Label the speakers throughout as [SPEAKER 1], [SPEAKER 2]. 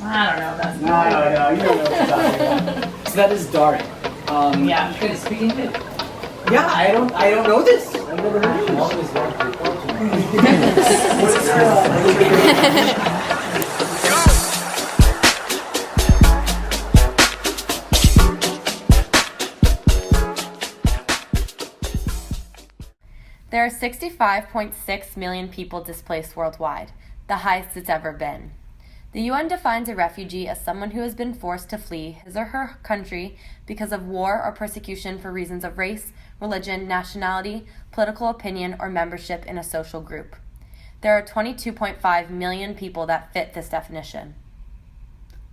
[SPEAKER 1] I don't know. That's
[SPEAKER 2] No, you don't know what I'm talking about. So that is Dari.
[SPEAKER 1] Yeah, you can speak English.
[SPEAKER 2] Yeah, I don't know this. I've never heard of this.
[SPEAKER 3] There are 65.6 million people displaced worldwide, the highest it's ever been. The UN defines a refugee as someone who has been forced to flee his or her country because of war or persecution for reasons of race, religion, nationality, political opinion, or membership in a social group. There are 22.5 million people that fit this definition.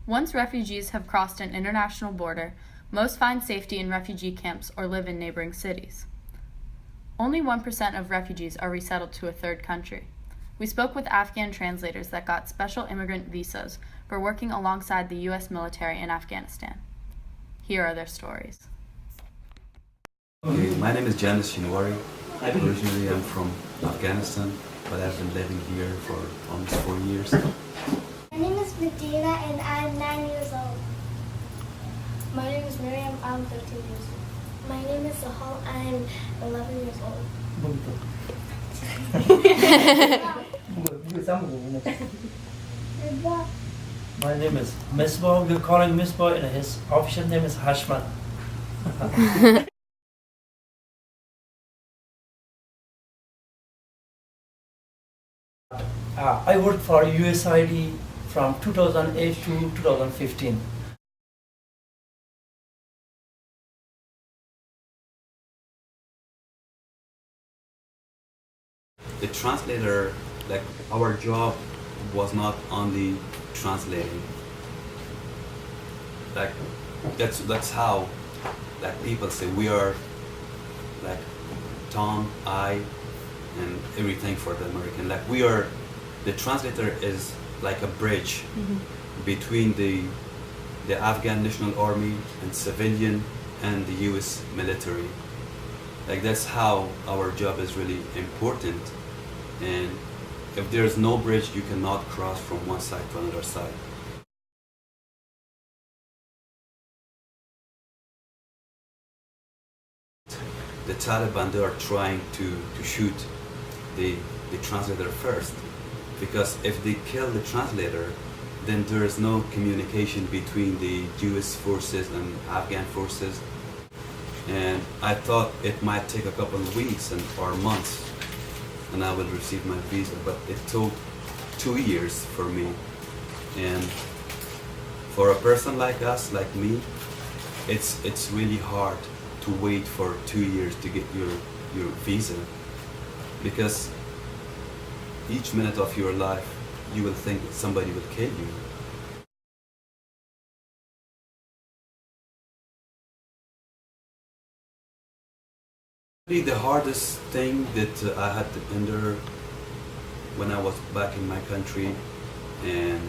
[SPEAKER 4] Once refugees have crossed an international border, most find safety in refugee camps or live in neighboring cities. Only 1% of refugees are resettled to a third country. We spoke with Afghan translators that got special immigrant visas for working alongside the U.S. military in Afghanistan. Here are their stories.
[SPEAKER 5] Okay, my name is Janis Shinwari. Originally I'm from Afghanistan, but I've been living here for almost 4 years.
[SPEAKER 6] My name is Medina and I'm 9 years old.
[SPEAKER 7] My name is Miriam, I'm 13 years old.
[SPEAKER 6] My name is Sahal, I'm 11 years old.
[SPEAKER 8] My name is Misba. We're calling Misba, and his official name is Hashman. I worked for USAID from 2008 to 2015.
[SPEAKER 5] The translator, like our job was not only translating. Like that's how like people say we are like Tom, I, and everything for the American. Like we are, the translator is like a bridge between the Afghan National Army and civilian and the U.S. military. Like that's how our job is really important. And if there's no bridge, you cannot cross from one side to another side. The Taliban, they are trying to shoot the translator first, because if they kill the translator, then there is no communication between the US forces and Afghan forces. And I thought it might take a couple of weeks or months and I will receive my visa, but it took 2 years for me. And for a person like us, like me, it's really hard to wait for 2 years to get your visa, because each minute of your life you will think that somebody will kill you. The hardest thing that I had to endure when I was back in my country, and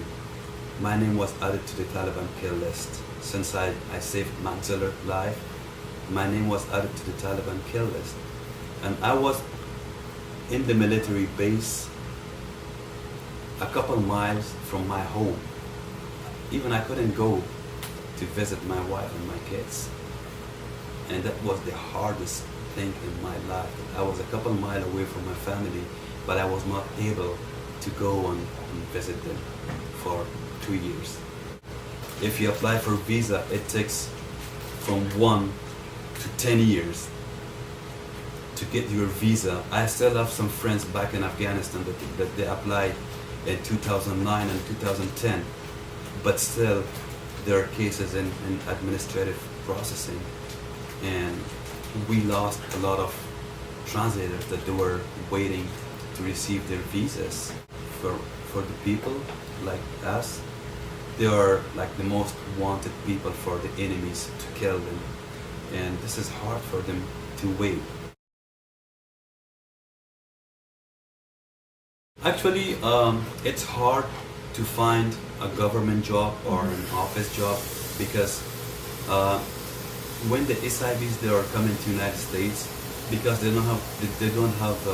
[SPEAKER 5] my name was added to the Taliban kill list. Since I saved my Zeller life, my name was added to the Taliban kill list. And I was in the military base a couple miles from my home. Even I couldn't go to visit my wife and my kids. And that was the hardest thing in my life. I was a couple miles away from my family, but I was not able to go and visit them for 2 years. If you apply for visa, it takes from 1 to 10 years to get your visa. I still have some friends back in Afghanistan that they applied in 2009 and 2010, but still there are cases in administrative processing, and we lost a lot of translators that they were waiting to receive their visas. For the people like us, they are like the most wanted people for the enemies to kill them, and this is hard for them to wait. Actually, it's hard to find a government job or an office job, because when the SIVs they are coming to United States, because they don't have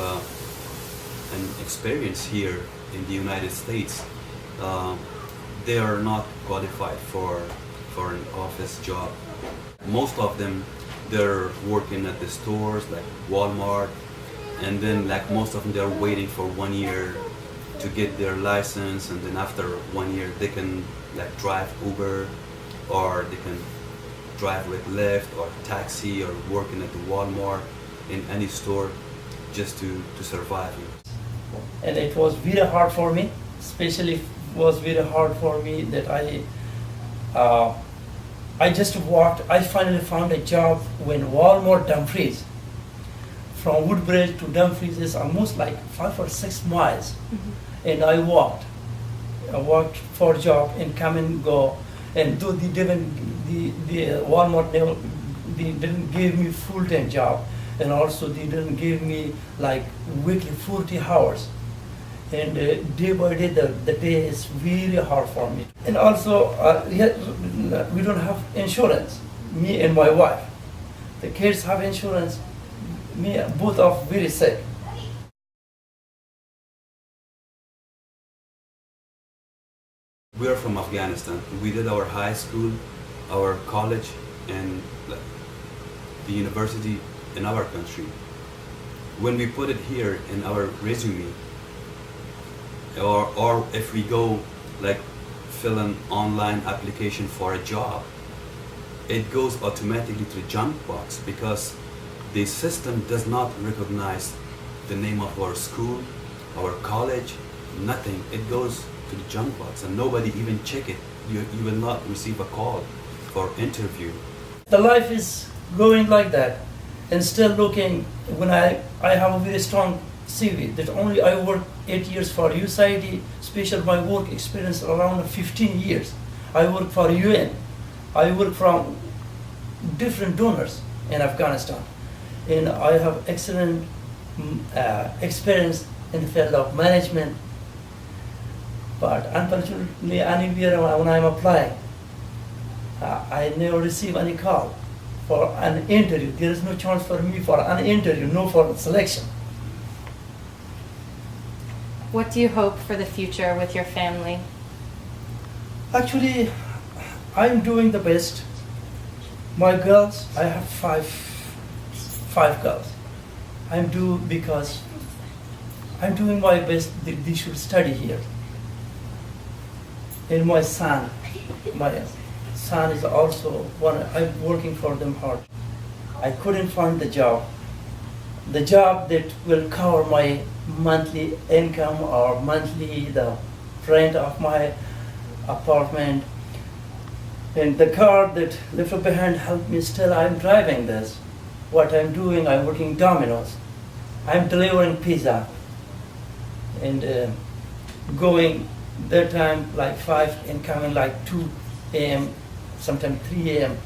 [SPEAKER 5] an experience here in the United States, they are not qualified for an office job. Most of them, they're working at the stores like Walmart, and then like most of them, they're waiting for 1 year to get their license, and then after 1 year they can like drive Uber, or they can drive with Lyft or taxi, or working at the Walmart in any store just to survive.
[SPEAKER 8] And it was very hard for me, especially was very hard for me that I just walked. I finally found a job when Walmart Dumfries. From Woodbridge to Dumfries is almost like 5 or 6 miles, and I walked for a job and come and go. And though the Walmart they didn't give me full-time job, and also they didn't give me like weekly 40 hours. And day by day, the day is very hard for me. And also, we don't have insurance, me and my wife. The kids have insurance, me, both are very sick.
[SPEAKER 5] We are from Afghanistan. We did our high school, our college, and the university in our country. When we put it here in our resume, or if we go like fill an online application for a job, it goes automatically to the junk box because the system does not recognize the name of our school, our college, nothing. It goes to the junk box and nobody even check it. You will not receive a call for interview.
[SPEAKER 8] The life is going like that, and still looking. When I have a very strong CV that only I worked 8 years for USAID, special my work experience around 15 years. I work for UN. I work from different donors in Afghanistan, and I have excellent experience in the field of management. But unfortunately, anywhere when I'm applying, I never receive any call for an interview. There is no chance for me for an interview, no for selection.
[SPEAKER 3] What do you hope for the future with your family?
[SPEAKER 8] Actually, I'm doing the best. My girls, I have five girls. Because I'm doing my best that they should study here. And my son is also one. I'm working for them hard. I couldn't find the job that will cover my monthly income or monthly the rent of my apartment. And the car that left behind helped me. Still, I'm driving this. What I'm doing, I'm working Domino's. I'm delivering pizza and going that time like 5 and coming like 2 a.m., sometimes 3 a.m.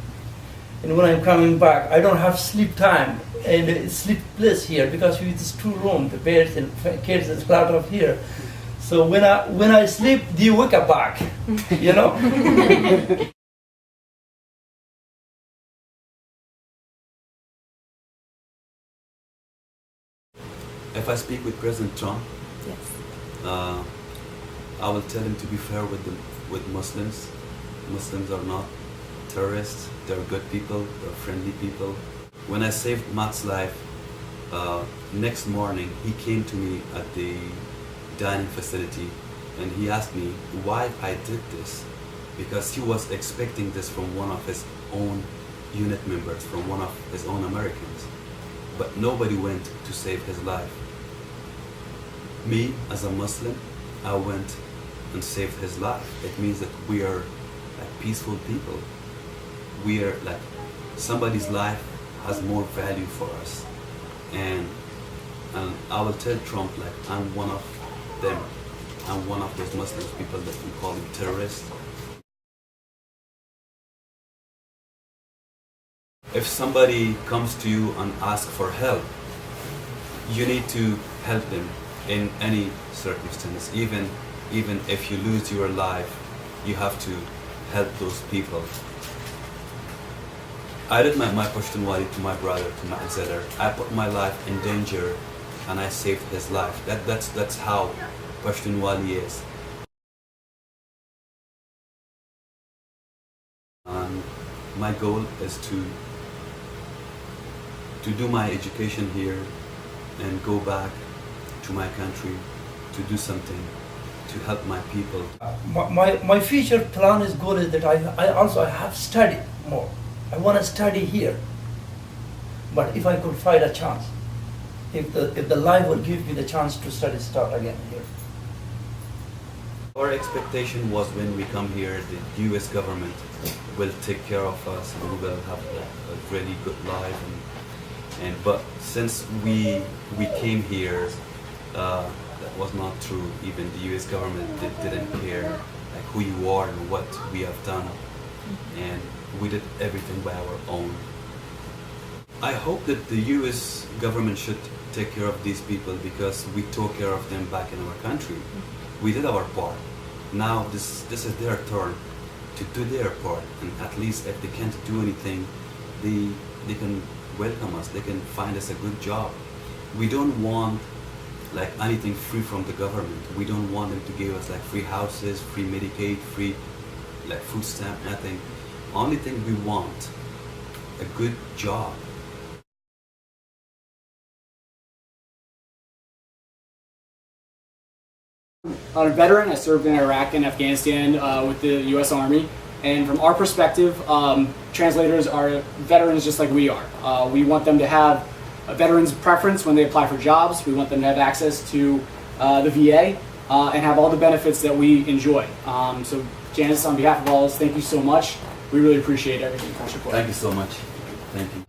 [SPEAKER 8] And when I'm coming back, I don't have sleep time and sleepless here because it's 2 rooms, the beds and kids is a lot of here. So when I sleep, they wake up back, you know.
[SPEAKER 5] If I speak with President Trump,
[SPEAKER 3] Yes.
[SPEAKER 5] I will tell him to be fair with Muslims. Muslims are not terrorists. They're good people. They're friendly people. When I saved Matt's life, next morning he came to me at the dining facility and he asked me why I did this, because he was expecting this from one of his own unit members, from one of his own Americans, but nobody went to save his life. Me, as a Muslim, I went and saved his life. It means that we are like peaceful people. We are like, somebody's life has more value for us. And I will tell Trump, like, I'm one of them. I'm one of those Muslim people that we call them terrorists. If somebody comes to you and asks for help, you need to help them in any circumstance. Even if you lose your life, you have to help those people. I did my Shinwari to my brother, to my Zeller. I put my life in danger and I saved his life. That's how Shinwari is. My goal is to do my education here and go back to my country to do something to help my people.
[SPEAKER 8] My future plan is good is that I also have studied more. I want to study here. But if I could find a chance, if the life will give me the chance to start again here.
[SPEAKER 5] Our expectation was when we come here, the U.S. government will take care of us and we will have a really good life. But since we came here, that was not true. Even the U.S. government didn't care like who you are and what we have done, and we did everything by our own. I hope that the U.S. government should take care of these people because we took care of them back in our country. We did our part. Now this is their turn to do their part, and at least if they can't do anything, they can welcome us. They can find us a good job. We don't want like anything free from the government. We don't want them to give us like free houses, free Medicaid, free like food stamp, nothing. Only thing we want, a good job.
[SPEAKER 9] I'm a veteran. I served in Iraq and Afghanistan with the U.S. Army. And from our perspective, translators are veterans just like we are. We want them to have a veteran's preference when they apply for jobs. We want them to have access to the VA and have all the benefits that we enjoy. So Janis, on behalf of all of us, thank you so much. We really appreciate everything.
[SPEAKER 5] Thank you so much. Thank you.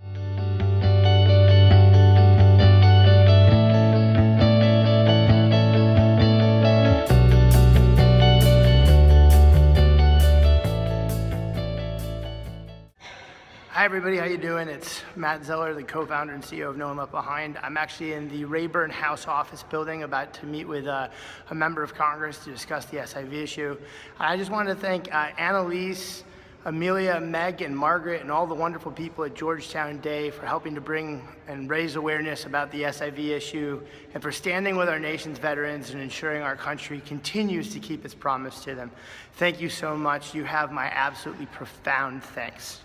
[SPEAKER 10] Hi everybody, how you doing? It's Matt Zeller, the co-founder and CEO of No One Left Behind. I'm actually in the Rayburn House office building about to meet with a member of Congress to discuss the SIV issue. I just wanted to thank Annalise, Amelia, Meg, and Margaret, and all the wonderful people at Georgetown Day for helping to bring and raise awareness about the SIV issue and for standing with our nation's veterans and ensuring our country continues to keep its promise to them. Thank you so much. You have my absolutely profound thanks.